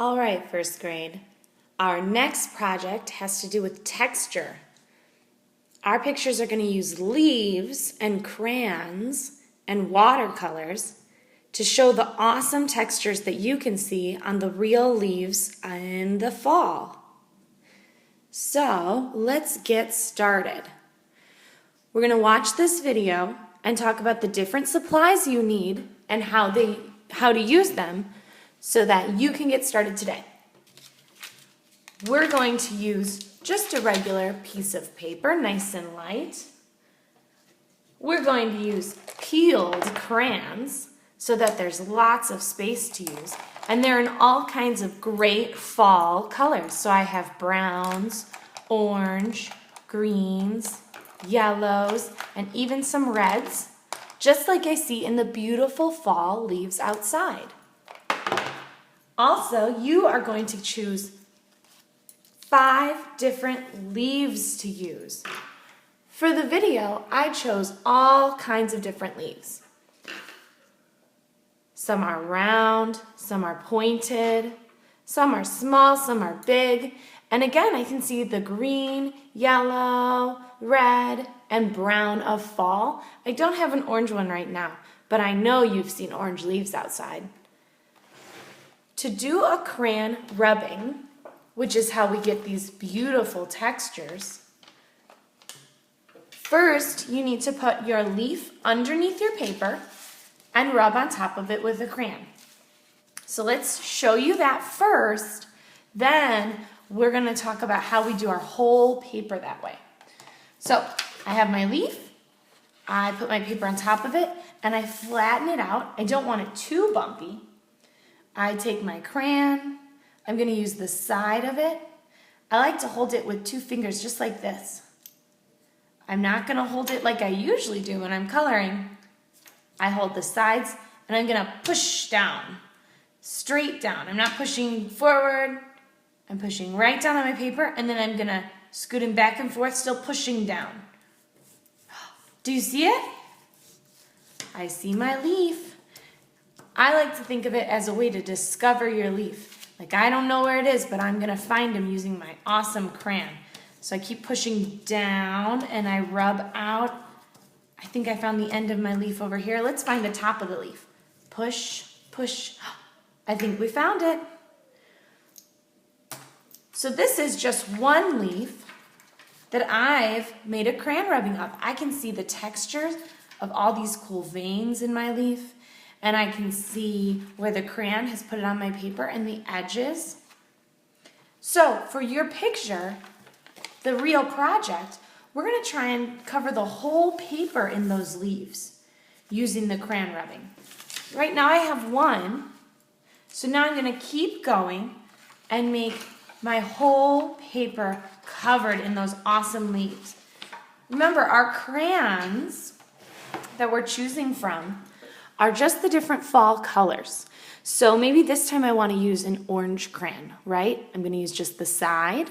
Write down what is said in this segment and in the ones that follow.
All right, first grade. Our next project has to do with texture. Our pictures are going to use leaves and crayons and watercolors to show the awesome textures that you can see on the real leaves in the fall. So let's get started. We're going to watch this video and talk about the different supplies you need and how to use them so that you can get started today. We're going to use just a regular piece of paper, nice and light. We're going to use peeled crayons so that there's lots of space to use. And they're in all kinds of great fall colors. So I have browns, orange, greens, yellows, and even some reds, just like I see in the beautiful fall leaves outside. Also, you are going to choose 5 different leaves to use. For the video, I chose all kinds of different leaves. Some are round, some are pointed, some are small, some are big. And again, I can see the green, yellow, red, and brown of fall. I don't have an orange one right now, but I know you've seen orange leaves outside. To do a crayon rubbing, which is how we get these beautiful textures, first you need to put your leaf underneath your paper and rub on top of it with a crayon. So let's show you that first, then we're going to talk about how we do our whole paper that way. So I have my leaf, I put my paper on top of it, and I flatten it out. I don't want it too bumpy. I take my crayon, I'm going to use the side of it. I like to hold it with 2 fingers just like this. I'm not going to hold it like I usually do when I'm coloring. I hold the sides and I'm going to push down, straight down. I'm not pushing forward. I'm pushing right down on my paper, and then I'm going to scoot him back and forth, still pushing down. Do you see it? I see my leaf. I like to think of it as a way to discover your leaf. Like, I don't know where it is, but I'm going to find him using my awesome crayon. So I keep pushing down and I rub out. I think I found the end of my leaf over here. Let's find the top of the leaf. Push, push. I think we found it. So this is just one leaf that I've made a crayon rubbing of. I can see the textures of all these cool veins in my leaf, and I can see where the crayon has put it on my paper and the edges. So for your picture, the real project, we're going to try and cover the whole paper in those leaves using the crayon rubbing. Right now I have one, so now I'm going to keep going and make my whole paper covered in those awesome leaves. Remember, our crayons that we're choosing from are just the different fall colors. So maybe this time I want to use an orange crayon, right? I'm going to use just the side.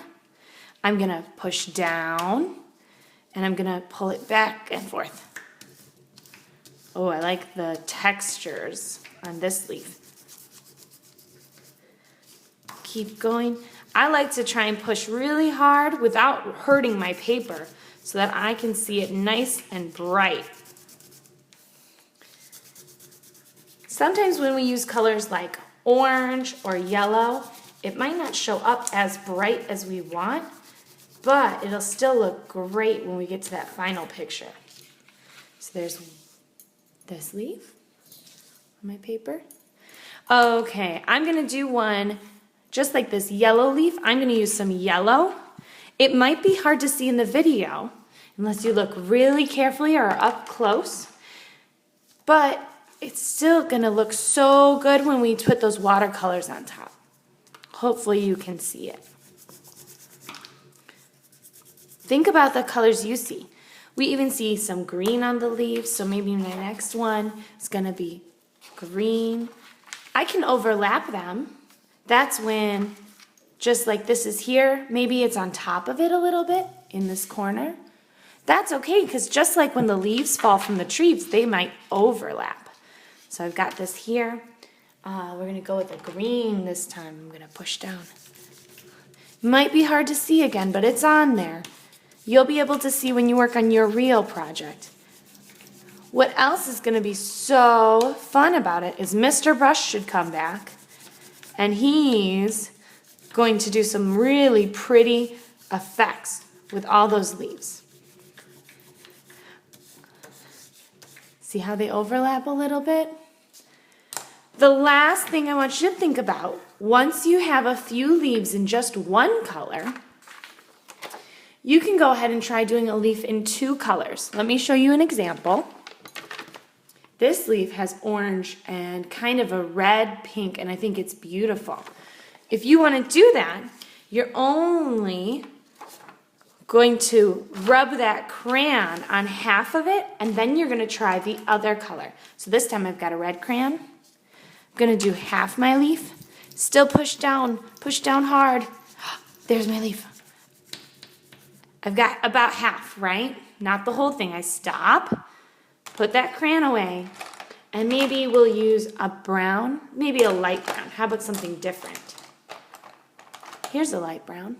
I'm going to push down, and I'm going to pull it back and forth. Oh, I like the textures on this leaf. Keep going. I like to try and push really hard without hurting my paper so that I can see it nice and bright. Sometimes when we use colors like orange or yellow, it might not show up as bright as we want, but it'll still look great when we get to that final picture. So there's this leaf on my paper. Okay, I'm going to do one just like this yellow leaf. I'm going to use some yellow. It might be hard to see in the video unless you look really carefully or up close, but it's still going to look so good when we put those watercolors on top. Hopefully you can see it. Think about the colors you see. We even see some green on the leaves, so maybe my next one is going to be green. I can overlap them. That's when, just like this is here, maybe it's on top of it a little bit in this corner. That's okay, because just like when the leaves fall from the trees, they might overlap. So I've got this here. We're gonna go with a green this time. I'm gonna push down. Might be hard to see again, but it's on there. You'll be able to see when you work on your real project. What else is gonna be so fun about it is Mr. Brush should come back, and he's going to do some really pretty effects with all those leaves. See how they overlap a little bit? The last thing I want you to think about, once you have a few leaves in just one color, you can go ahead and try doing a leaf in 2 colors. Let me show you an example. This leaf has orange and kind of a red pink, and I think it's beautiful. If you want to do that, you're only going to rub that crayon on half of it, and then you're going to try the other color. So this time I've got a red crayon. I'm going to do half my leaf. Still push down hard. There's my leaf. I've got about half, right? Not the whole thing. I stop, put that crayon away, and maybe we'll use a brown, maybe a light brown. How about something different? Here's a light brown.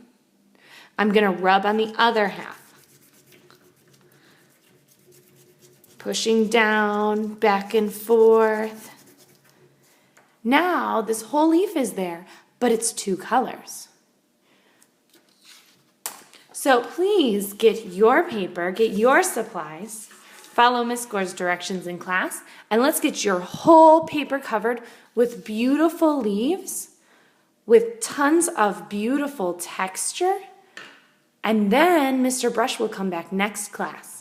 I'm going to rub on the other half. Pushing down, back and forth. Now this whole leaf is there, but it's 2 colors. So please get your paper, get your supplies, follow Miss Gore's directions in class, and let's get your whole paper covered with beautiful leaves, with tons of beautiful texture, and then Mr. Brush will come back next class.